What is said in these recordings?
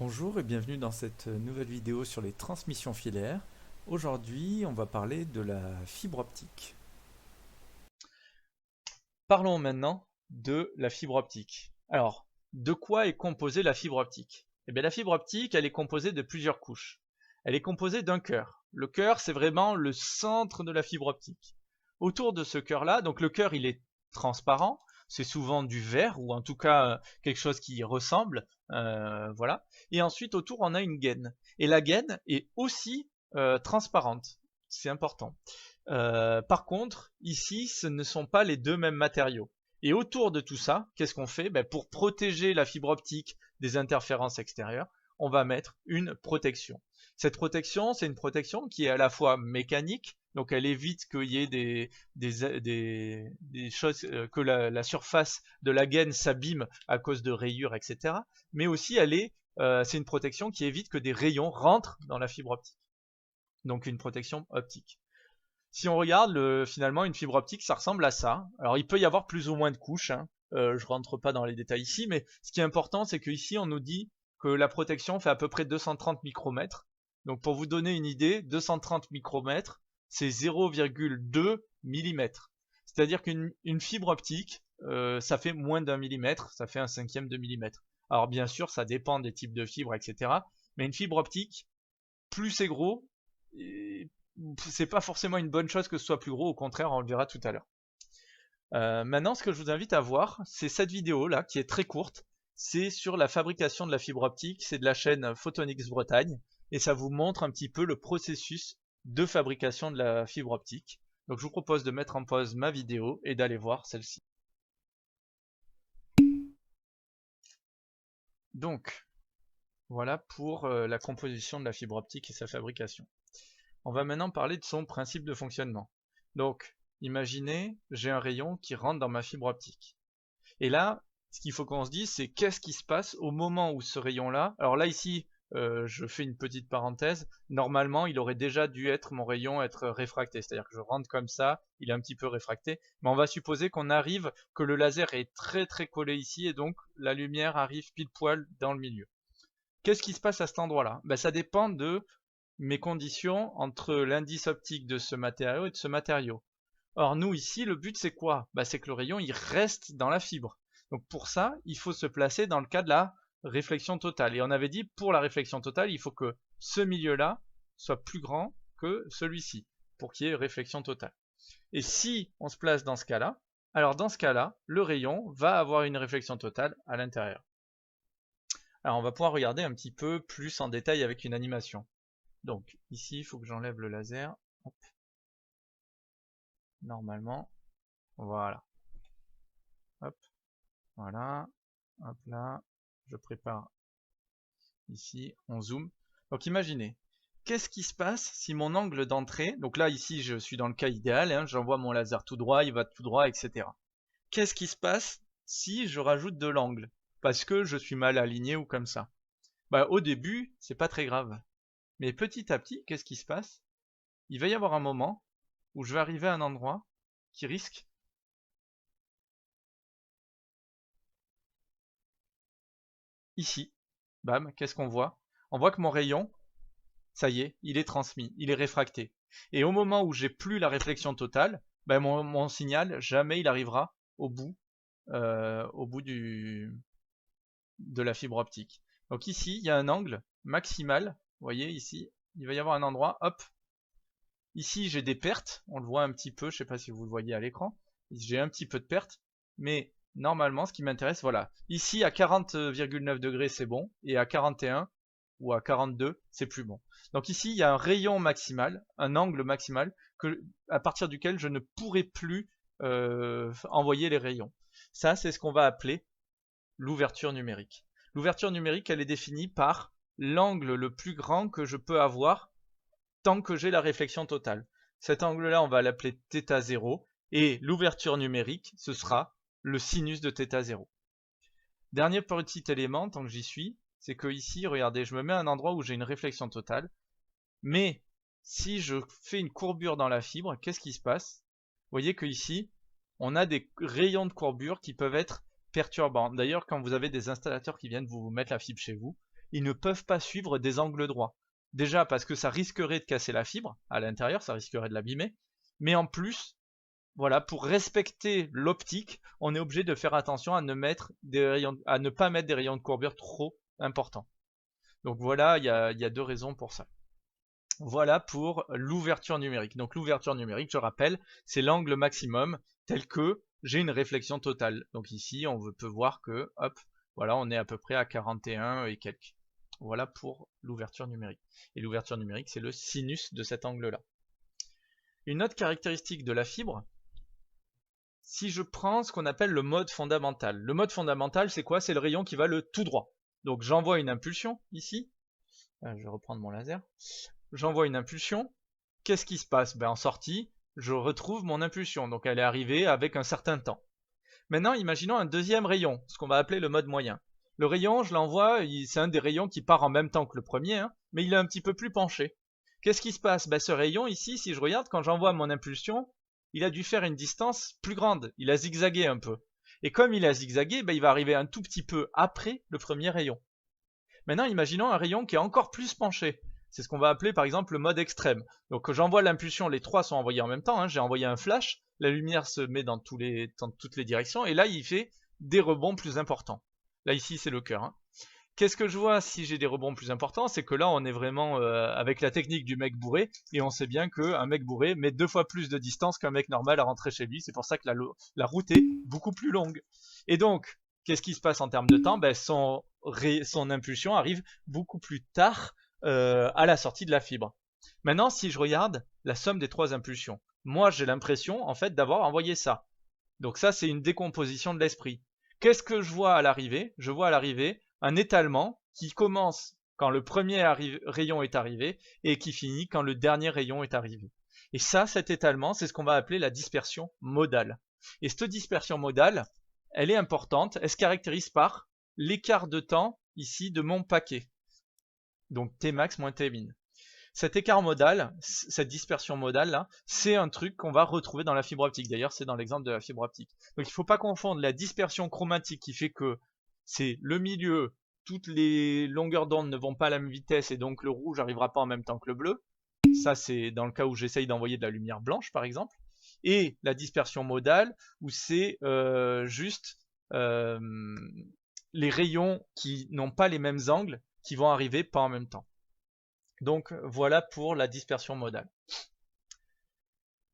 Bonjour et bienvenue dans cette nouvelle vidéo sur les transmissions filaires. Aujourd'hui, on va parler de la fibre optique. Parlons maintenant de la fibre optique. Alors, de quoi est composée la fibre optique? Eh bien, la fibre optique, elle est composée de plusieurs couches. Elle est composée d'un cœur. Le cœur, c'est vraiment le centre de la fibre optique. Autour de ce cœur-là, donc le cœur, il est transparent. C'est souvent du verre ou en tout cas quelque chose qui y ressemble. Voilà. Et ensuite, autour, on a une gaine. Et la gaine est aussi transparente. C'est important. Par contre, ici, ce ne sont pas les deux mêmes matériaux. Et autour de tout ça, qu'est-ce qu'on fait? Pour protéger la fibre optique des interférences extérieures, on va mettre une protection. Cette protection, c'est une protection qui est à la fois mécanique, donc elle évite qu'il y ait des choses, que la surface de la gaine s'abîme à cause de rayures, etc. Mais aussi, c'est une protection qui évite que des rayons rentrent dans la fibre optique. Donc une protection optique. Si on regarde finalement une fibre optique, ça ressemble à ça. Alors il peut y avoir plus ou moins de couches, hein. Je rentre pas dans les détails ici, mais ce qui est important, c'est qu'ici on nous dit que la protection fait à peu près 230 micromètres. Donc pour vous donner une idée, 230 micromètres, c'est 0,2 mm. C'est-à-dire qu'une fibre optique, ça fait moins d'un millimètre, ça fait un cinquième de millimètre. Alors bien sûr, ça dépend des types de fibres, etc. Mais une fibre optique, plus c'est gros, c'est pas forcément une bonne chose que ce soit plus gros, au contraire, on le verra tout à l'heure. Maintenant, ce que je vous invite à voir, c'est cette vidéo là, qui est très courte. C'est sur la fabrication de la fibre optique, c'est de la chaîne Photonics Bretagne, et ça vous montre un petit peu le processus de fabrication de la fibre optique. Donc je vous propose de mettre en pause ma vidéo et d'aller voir celle-ci. Donc, voilà pour la composition de la fibre optique et sa fabrication. On va maintenant parler de son principe de fonctionnement. Donc, imaginez, j'ai un rayon qui rentre dans ma fibre optique. Et là, ce qu'il faut qu'on se dise, c'est qu'est-ce qui se passe au moment où ce rayon-là... Alors là, ici, je fais une petite parenthèse. Normalement, il aurait déjà dû être, mon rayon, être réfracté. C'est-à-dire que je rentre comme ça, il est un petit peu réfracté. Mais on va supposer qu'on arrive, que le laser est très très collé ici, et donc la lumière arrive pile poil dans le milieu. Qu'est-ce qui se passe à cet endroit-là? Ça dépend de mes conditions entre l'indice optique de ce matériau et de ce matériau. Or, nous, ici, le but, c'est quoi? C'est que le rayon, il reste dans la fibre. Donc, pour ça, il faut se placer dans le cas de la réflexion totale. Et on avait dit, pour la réflexion totale, il faut que ce milieu-là soit plus grand que celui-ci, pour qu'il y ait réflexion totale. Et si on se place dans ce cas-là, alors dans ce cas-là, le rayon va avoir une réflexion totale à l'intérieur. Alors, on va pouvoir regarder un petit peu plus en détail avec une animation. Donc ici, il faut que j'enlève le laser. Hop. Normalement, voilà. Hop, voilà. Hop là, je prépare ici, on zoome. Donc imaginez, qu'est-ce qui se passe si mon angle d'entrée, donc là ici je suis dans le cas idéal, hein, j'envoie mon laser tout droit, il va tout droit, etc. Qu'est-ce qui se passe si je rajoute de l'angle? Parce que je suis mal aligné ou comme ça. Au début, c'est pas très grave. Mais petit à petit, qu'est-ce qui se passe? Il va y avoir un moment où je vais arriver à un endroit qui risque ici. Bam, qu'est-ce qu'on voit? On voit que mon rayon, ça y est, il est transmis, il est réfracté. Et au moment où j'ai plus la réflexion totale, mon signal, jamais il arrivera au bout de la fibre optique. Donc ici, il y a un angle maximal. Vous voyez ici, il va y avoir un endroit, hop. Ici, j'ai des pertes, on le voit un petit peu, je ne sais pas si vous le voyez à l'écran. J'ai un petit peu de pertes, mais normalement, ce qui m'intéresse, voilà. Ici, à 40,9 degrés, c'est bon, et à 41 ou à 42, c'est plus bon. Donc ici, il y a un rayon maximal, un angle maximal, à partir duquel je ne pourrai plus envoyer les rayons. Ça, c'est ce qu'on va appeler l'ouverture numérique. L'ouverture numérique, elle est définie par l'angle le plus grand que je peux avoir tant que j'ai la réflexion totale. Cet angle-là, on va l'appeler θ0, et l'ouverture numérique, ce sera le sinus de θ0. Dernier petit élément, tant que j'y suis, c'est que ici, regardez, je me mets à un endroit où j'ai une réflexion totale, mais si je fais une courbure dans la fibre, qu'est-ce qui se passe? Vous voyez que ici, on a des rayons de courbure qui peuvent être perturbants. D'ailleurs, quand vous avez des installateurs qui viennent vous mettre la fibre chez vous, ils ne peuvent pas suivre des angles droits. Déjà parce que ça risquerait de casser la fibre à l'intérieur, ça risquerait de l'abîmer, mais en plus, voilà, pour respecter l'optique, on est obligé de faire attention à ne pas mettre des rayons de courbure trop importants. Donc voilà, il y a deux raisons pour ça. Voilà pour l'ouverture numérique. Donc l'ouverture numérique, je rappelle, c'est l'angle maximum tel que j'ai une réflexion totale. Donc ici, on peut voir que, hop, voilà, on est à peu près à 41 et quelques. Voilà pour l'ouverture numérique. Et l'ouverture numérique, c'est le sinus de cet angle-là. Une autre caractéristique de la fibre, si je prends ce qu'on appelle le mode fondamental. Le mode fondamental, c'est quoi? C'est le rayon qui va le tout droit. Donc j'envoie une impulsion ici. Je vais reprendre mon laser. J'envoie une impulsion. Qu'est-ce qui se passe? En sortie, je retrouve mon impulsion. Donc elle est arrivée avec un certain temps. Maintenant, imaginons un deuxième rayon, ce qu'on va appeler le mode moyen. Le rayon, je l'envoie, c'est un des rayons qui part en même temps que le premier, hein, mais il est un petit peu plus penché. Qu'est-ce qui se passe? Ce rayon ici, si je regarde, quand j'envoie mon impulsion, il a dû faire une distance plus grande. Il a zigzagué un peu. Et comme il a zigzagué, il va arriver un tout petit peu après le premier rayon. Maintenant, imaginons un rayon qui est encore plus penché. C'est ce qu'on va appeler par exemple le mode extrême. Donc quand j'envoie l'impulsion, les trois sont envoyés en même temps. Hein. J'ai envoyé un flash, la lumière se met dans toutes les directions, et là il fait des rebonds plus importants. Là ici c'est le cœur. Hein. Qu'est-ce que je vois si j'ai des rebonds plus importants? C'est que là on est vraiment avec la technique du mec bourré, et on sait bien qu'un mec bourré met 2 fois plus de distance qu'un mec normal à rentrer chez lui. C'est pour ça que la route est beaucoup plus longue. Et donc, qu'est-ce qui se passe en termes de temps? Son impulsion arrive beaucoup plus tard à la sortie de la fibre. Maintenant, si je regarde la somme des trois impulsions, moi j'ai l'impression en fait d'avoir envoyé ça. Donc ça c'est une décomposition de l'esprit. Qu'est-ce que je vois à l'arrivée? Je vois à l'arrivée un étalement qui commence quand le premier rayon est arrivé et qui finit quand le dernier rayon est arrivé. Et ça, cet étalement, c'est ce qu'on va appeler la dispersion modale. Et cette dispersion modale, elle est importante, elle se caractérise par l'écart de temps ici de mon paquet. Donc Tmax moins Tmin. Cet écart modal, cette dispersion modale là, c'est un truc qu'on va retrouver dans la fibre optique. D'ailleurs, c'est dans l'exemple de la fibre optique. Donc il ne faut pas confondre la dispersion chromatique qui fait que c'est le milieu, toutes les longueurs d'onde ne vont pas à la même vitesse et donc le rouge n'arrivera pas en même temps que le bleu. Ça, c'est dans le cas où j'essaye d'envoyer de la lumière blanche, par exemple. Et la dispersion modale, où c'est juste les rayons qui n'ont pas les mêmes angles qui vont arriver pas en même temps. Donc voilà pour la dispersion modale.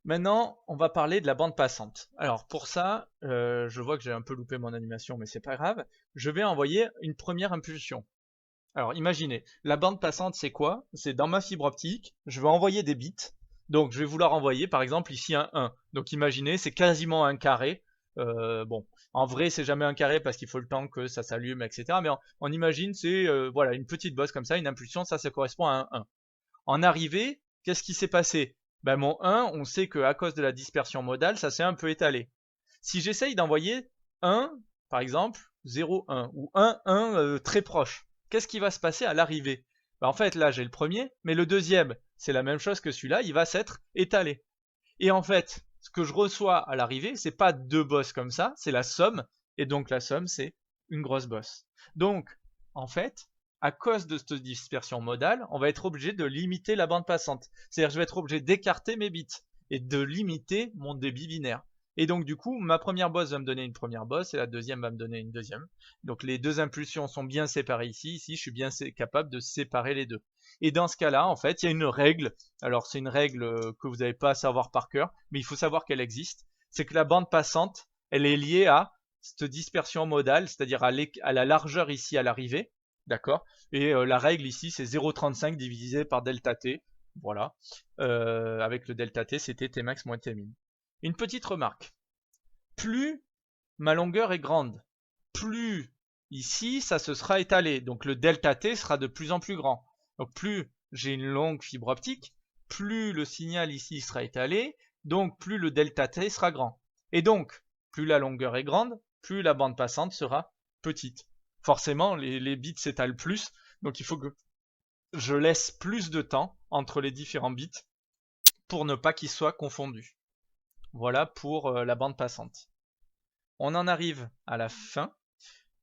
Maintenant, on va parler de la bande passante. Alors pour ça, je vois que j'ai un peu loupé mon animation, mais c'est pas grave. Je vais envoyer une première impulsion. Alors imaginez, la bande passante c'est quoi? C'est dans ma fibre optique, je vais envoyer des bits. Donc je vais vouloir envoyer par exemple ici un 1. Donc imaginez, c'est quasiment un carré. Bon, en vrai c'est jamais un carré parce qu'il faut le temps que ça s'allume, etc. Mais on imagine c'est voilà une petite bosse comme ça, une impulsion, ça correspond à un 1. En arrivée, qu'est-ce qui s'est passé? Mon 1, on sait qu'à cause de la dispersion modale, ça s'est un peu étalé. Si j'essaye d'envoyer 1, par exemple, 0, 1, ou 1, 1 très proche, qu'est-ce qui va se passer à l'arrivée? En fait, là, j'ai le premier, mais le deuxième, c'est la même chose que celui-là, il va s'être étalé. Et en fait, ce que je reçois à l'arrivée, c'est pas deux bosses comme ça, c'est la somme, et donc la somme, c'est une grosse bosse. Donc, en fait, à cause de cette dispersion modale, on va être obligé de limiter la bande passante. C'est-à-dire que je vais être obligé d'écarter mes bits et de limiter mon débit binaire. Et donc du coup, ma première bosse va me donner une première bosse et la deuxième va me donner une deuxième. Donc les deux impulsions sont bien séparées ici. Ici, je suis bien capable de séparer les deux. Et dans ce cas-là, en fait, il y a une règle. Alors c'est une règle que vous n'avez pas à savoir par cœur, mais il faut savoir qu'elle existe. C'est que la bande passante, elle est liée à cette dispersion modale, c'est-à-dire à la largeur ici à l'arrivée. D'accord. Et la règle ici, c'est 0,35 divisé par delta t. Voilà. Avec le delta t, c'était Tmax moins Tmin. Une petite remarque. Plus ma longueur est grande, plus ici, ça se sera étalé. Donc le delta t sera de plus en plus grand. Donc plus j'ai une longue fibre optique, plus le signal ici sera étalé, donc plus le delta t sera grand. Et donc, plus la longueur est grande, plus la bande passante sera petite. Forcément, les bits s'étalent plus, donc il faut que je laisse plus de temps entre les différents bits pour ne pas qu'ils soient confondus. Voilà pour la bande passante. On en arrive à la fin.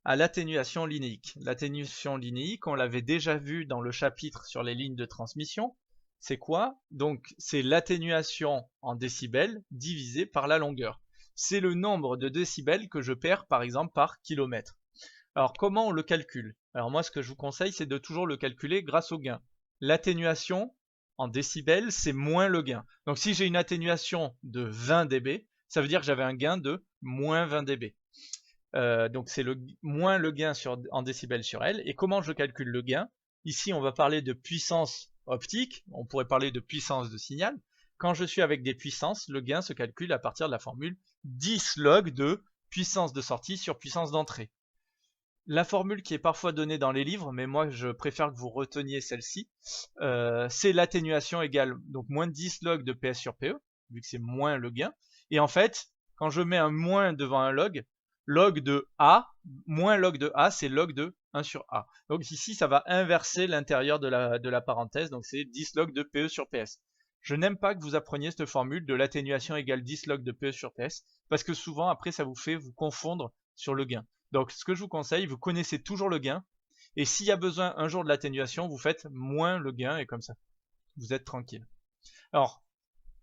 à l'atténuation linéique. L'atténuation linéique, on l'avait déjà vu dans le chapitre sur les lignes de transmission. C'est quoi? Donc, c'est l'atténuation en décibels divisé par la longueur. C'est le nombre de décibels que je perds, par exemple, par kilomètre. Alors, comment on le calcule? Alors, moi, ce que je vous conseille, c'est de toujours le calculer grâce au gain. L'atténuation en décibels, c'est moins le gain. Donc, si j'ai une atténuation de 20 dB, ça veut dire que j'avais un gain de moins 20 dB. Donc, c'est moins le gain en décibels sur L. Et comment je calcule le gain? Ici, on va parler de puissance optique, on pourrait parler de puissance de signal. Quand je suis avec des puissances, le gain se calcule à partir de la formule 10 log de puissance de sortie sur puissance d'entrée. La formule qui est parfois donnée dans les livres, mais moi je préfère que vous reteniez celle-ci, c'est l'atténuation égale donc moins 10 log de PS sur PE, vu que c'est moins le gain. Et en fait, quand je mets un moins devant un log, log de A, moins log de A, c'est log de 1 sur A. Donc ici, ça va inverser l'intérieur de la parenthèse, donc c'est 10 log de PE sur PS. Je n'aime pas que vous appreniez cette formule de l'atténuation égale 10 log de PE sur PS, parce que souvent, après, ça vous fait vous confondre sur le gain. Donc ce que je vous conseille, vous connaissez toujours le gain, et s'il y a besoin un jour de l'atténuation, vous faites moins le gain, et comme ça, vous êtes tranquille. Alors,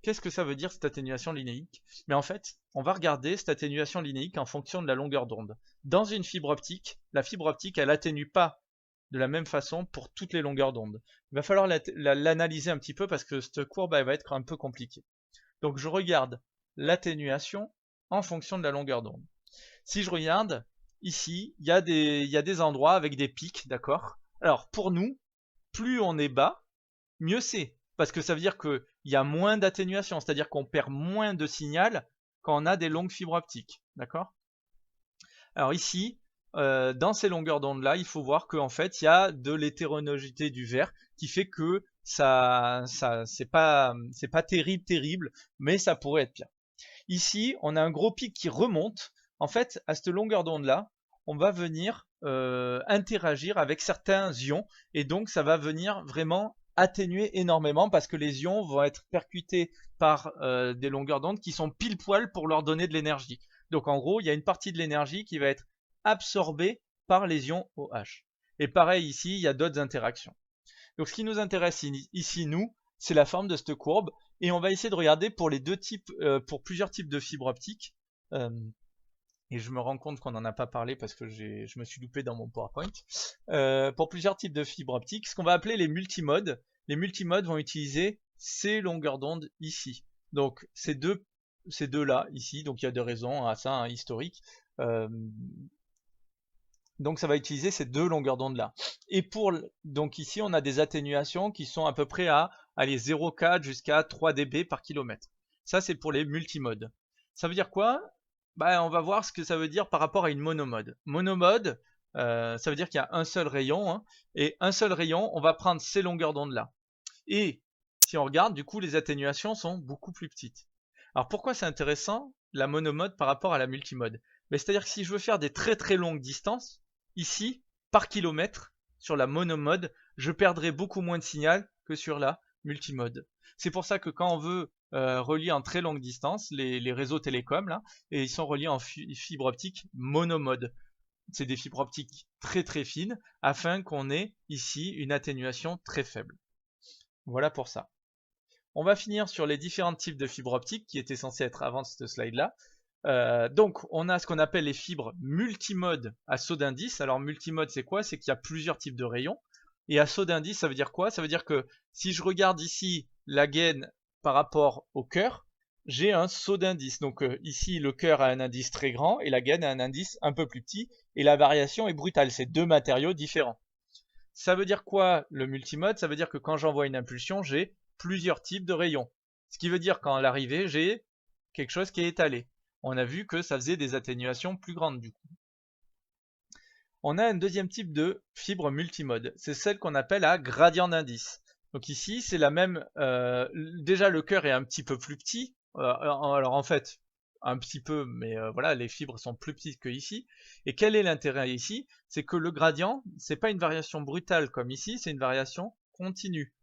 qu'est-ce que ça veut dire cette atténuation linéique? Mais en fait, on va regarder cette atténuation linéique en fonction de la longueur d'onde. Dans une fibre optique, la fibre optique, elle atténue pas de la même façon pour toutes les longueurs d'onde. Il va falloir l'analyser un petit peu parce que cette courbe, elle va être un peu compliquée. Donc je regarde l'atténuation en fonction de la longueur d'onde. Si je regarde, ici, il y a des endroits avec des pics, d'accord? Alors pour nous, plus on est bas, mieux c'est. Parce que ça veut dire qu'il y a moins d'atténuation, c'est-à-dire qu'on perd moins de signal quand on a des longues fibres optiques. D'accord? Alors ici, dans ces longueurs d'onde-là, il faut voir qu'en fait, il y a de l'hétérogénéité du verre qui fait que ça c'est pas terrible, mais ça pourrait être pire. Ici, on a un gros pic qui remonte. En fait, à cette longueur d'onde-là, on va venir interagir avec certains ions et donc ça va venir vraiment atténuer énormément parce que les ions vont être percutés par des longueurs d'onde qui sont pile poil pour leur donner de l'énergie. Donc en gros, il y a une partie de l'énergie qui va être absorbée par les ions OH. Et pareil ici, il y a d'autres interactions. Donc ce qui nous intéresse ici, nous, c'est la forme de cette courbe. Et on va essayer de regarder pour les deux types, pour plusieurs types de fibres optiques. Et je me rends compte qu'on n'en a pas parlé parce que je me suis loupé dans mon PowerPoint. Pour plusieurs types de fibres optiques, ce qu'on va appeler les multimodes. Les multimodes vont utiliser ces longueurs d'onde ici. Donc ces deux-là ici, donc il y a des raisons à ça, historique. Donc ça va utiliser ces deux longueurs d'onde là. Et donc ici on a des atténuations qui sont à peu près à 0,4 jusqu'à 3 dB par kilomètre. Ça c'est pour les multimodes. Ça veut dire quoi? On va voir ce que ça veut dire par rapport à une monomode. Monomode, ça veut dire qu'il y a un seul rayon, hein, et un seul rayon, on va prendre ces longueurs d'onde là. Et si on regarde, du coup les atténuations sont beaucoup plus petites. Alors pourquoi c'est intéressant la monomode par rapport à la multimode? C'est-à-dire que si je veux faire des très très longues distances, ici, par kilomètre, sur la monomode, je perdrai beaucoup moins de signal que sur la multimode. C'est pour ça que quand on veut relier en très longue distance, les réseaux télécoms, là, et ils sont reliés en fibre optique monomode. C'est des fibres optiques très très fines, afin qu'on ait ici une atténuation très faible. Voilà pour ça. On va finir sur les différents types de fibres optiques qui étaient censés être avant ce slide-là. Donc on a ce qu'on appelle les fibres multimodes à saut d'indice. Alors multimode c'est quoi? C'est qu'il y a plusieurs types de rayons. Et à saut d'indice ça veut dire quoi? Ça veut dire que si je regarde ici la gaine par rapport au cœur, j'ai un saut d'indice. Donc ici le cœur a un indice très grand et la gaine a un indice un peu plus petit. Et la variation est brutale, c'est deux matériaux différents. Ça veut dire quoi le multimode? Ça veut dire que quand j'envoie une impulsion, j'ai plusieurs types de rayons. Ce qui veut dire qu'à l'arrivée, j'ai quelque chose qui est étalé. On a vu que ça faisait des atténuations plus grandes du coup. On a un deuxième type de fibre multimode, c'est celle qu'on appelle à gradient d'indice. Donc ici, c'est la même, déjà le cœur est un petit peu plus petit, alors en fait, un petit peu, mais voilà, les fibres sont plus petites que ici. Et quel est l'intérêt ici? C'est que le gradient, c'est pas une variation brutale comme ici, c'est une variation continue.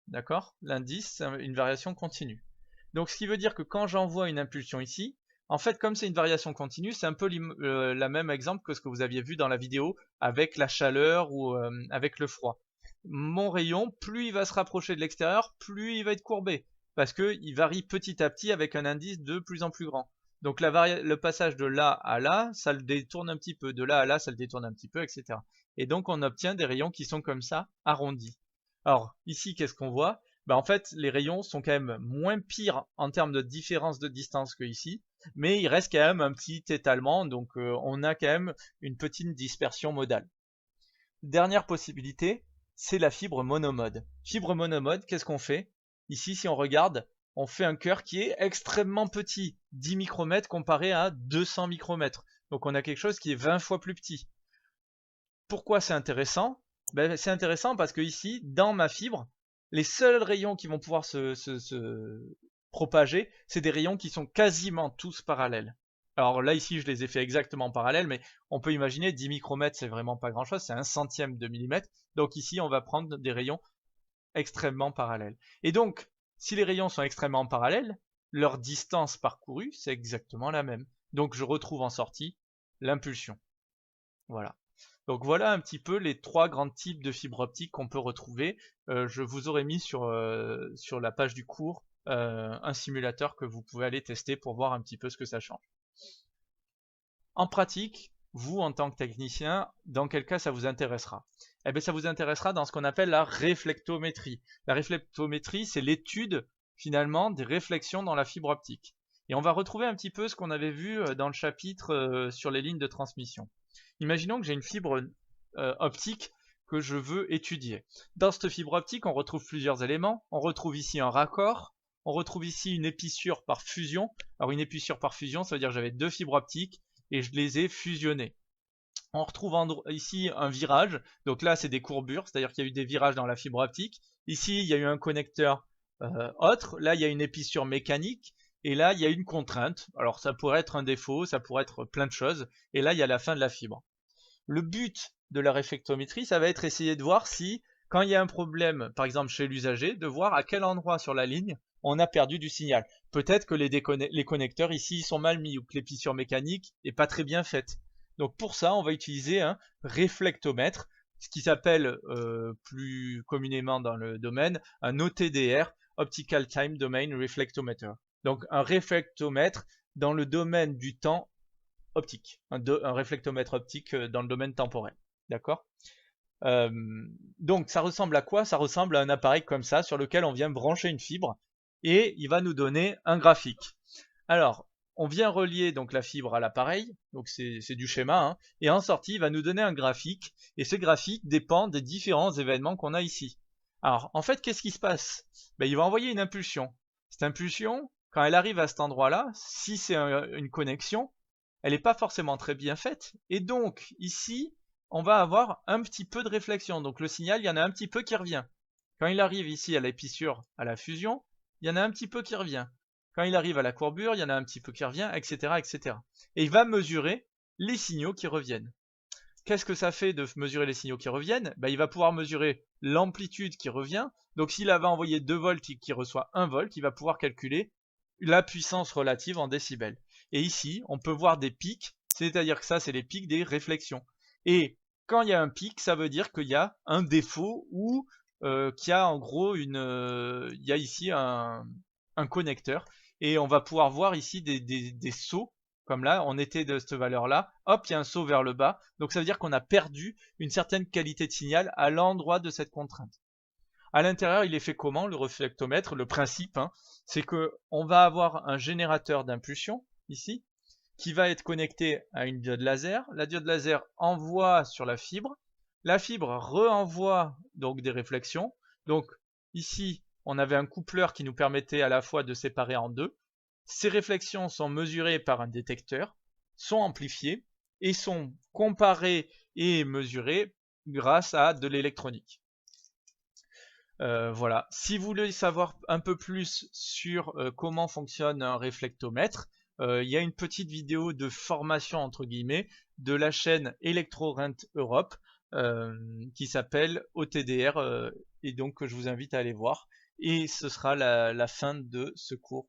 D'accord? L'indice, c'est une variation continue. Donc ce qui veut dire que quand j'envoie une impulsion ici, En fait, comme c'est une variation continue, c'est un peu la même exemple que ce que vous aviez vu dans la vidéo avec la chaleur ou avec le froid. Mon rayon, plus il va se rapprocher de l'extérieur, plus il va être courbé, parce qu'il varie petit à petit avec un indice de plus en plus grand. Donc le passage de là à là, ça le détourne un petit peu, de là à là, ça le détourne un petit peu, etc. Et donc on obtient des rayons qui sont comme ça, arrondis. Alors ici, qu'est-ce qu'on voit? Ben, en fait, les rayons sont quand même moins pires en termes de différence de distance que ici, mais il reste quand même un petit étalement, donc on a quand même une petite dispersion modale. Dernière possibilité, c'est la fibre monomode. Fibre monomode, qu'est-ce qu'on fait? Ici, si on regarde, on fait un cœur qui est extrêmement petit, 10 micromètres comparé à 200 micromètres. Donc on a quelque chose qui est 20 fois plus petit. Pourquoi c'est intéressant? Ben, c'est intéressant parce que ici, dans ma fibre, les seuls rayons qui vont pouvoir se propager, c'est des rayons qui sont quasiment tous parallèles. Alors là, ici, je les ai fait exactement parallèles, mais on peut imaginer 10 micromètres, c'est vraiment pas grand chose, c'est un centième de millimètre. Donc ici, on va prendre des rayons extrêmement parallèles. Et donc, si les rayons sont extrêmement parallèles, leur distance parcourue, c'est exactement la même. Donc je retrouve en sortie l'impulsion. Voilà. Donc voilà un petit peu les trois grands types de fibres optiques qu'on peut retrouver. Je vous aurais mis sur la page du cours un simulateur que vous pouvez aller tester pour voir un petit peu ce que ça change. En pratique, vous en tant que technicien, dans quel cas ça vous intéressera? Eh bien ça vous intéressera dans ce qu'on appelle la réflectométrie. La réflectométrie, c'est l'étude finalement des réflexions dans la fibre optique. Et on va retrouver un petit peu ce qu'on avait vu dans le chapitre sur les lignes de transmission. Imaginons que j'ai une fibre optique que je veux étudier. Dans cette fibre optique, on retrouve plusieurs éléments. On retrouve ici un raccord. On retrouve ici une épissure par fusion. Alors une épissure par fusion, ça veut dire que j'avais deux fibres optiques et je les ai fusionnées. On retrouve ici un virage. Donc là, c'est des courbures, c'est-à-dire qu'il y a eu des virages dans la fibre optique. Ici, il y a eu un connecteur autre. Là, il y a une épissure mécanique. Et là, il y a une contrainte. Alors, ça pourrait être un défaut, ça pourrait être plein de choses. Et là, il y a la fin de la fibre. Le but de la réflectométrie, ça va être essayer de voir si, quand il y a un problème, par exemple chez l'usager, de voir à quel endroit sur la ligne on a perdu du signal. Peut-être que les connecteurs ici sont mal mis ou que l'épissure mécanique n'est pas très bien faite. Donc pour ça, on va utiliser un réflectomètre, ce qui s'appelle plus communément dans le domaine un OTDR, Optical Time Domain Reflectometer. Donc un réflectomètre dans le domaine du temps optique, un réflectomètre optique dans le domaine temporel. D'accord? Donc ça ressemble à quoi? Ça ressemble à un appareil comme ça sur lequel on vient brancher une fibre et il va nous donner un graphique. Alors, on vient relier donc la fibre à l'appareil, donc c'est du schéma, hein, et en sortie, il va nous donner un graphique, et ce graphique dépend des différents événements qu'on a ici. Alors, en fait, qu'est-ce qui se passe? Ben, il va envoyer une impulsion. Cette impulsion, quand elle arrive à cet endroit-là, si c'est une connexion, elle n'est pas forcément très bien faite, et donc, ici, on va avoir un petit peu de réflexion. Donc le signal, il y en a un petit peu qui revient. Quand il arrive ici à l'épissure, à la fusion, il y en a un petit peu qui revient. Quand il arrive à la courbure, il y en a un petit peu qui revient, etc., etc. Et il va mesurer les signaux qui reviennent. Qu'est-ce que ça fait de mesurer les signaux qui reviennent? Ben, il va pouvoir mesurer l'amplitude qui revient. Donc s'il avait envoyé 2 volts et qu'il reçoit 1 volt, il va pouvoir calculer la puissance relative en décibels. Et ici, on peut voir des pics, c'est-à-dire que ça, c'est les pics des réflexions. Et quand il y a un pic, ça veut dire qu'il y a un défaut ou qu'il y a en gros il y a ici un connecteur. Et on va pouvoir voir ici des sauts, comme là, on était de cette valeur-là, hop, il y a un saut vers le bas. Donc ça veut dire qu'on a perdu une certaine qualité de signal à l'endroit de cette contrainte. À l'intérieur, il est fait comment, le réflectomètre? Le principe, hein, c'est qu'on va avoir un générateur d'impulsion, ici, qui va être connecté à une diode laser. La diode laser envoie sur la fibre renvoie donc des réflexions. Donc ici, on avait un coupleur qui nous permettait à la fois de séparer en deux. Ces réflexions sont mesurées par un détecteur, sont amplifiées et sont comparées et mesurées grâce à de l'électronique. Voilà. Si vous voulez savoir un peu plus sur comment fonctionne un réflectomètre, il y a une petite vidéo de formation entre guillemets de la chaîne ElectroRent Europe qui s'appelle OTDR et donc que je vous invite à aller voir. Et ce sera la fin de ce cours.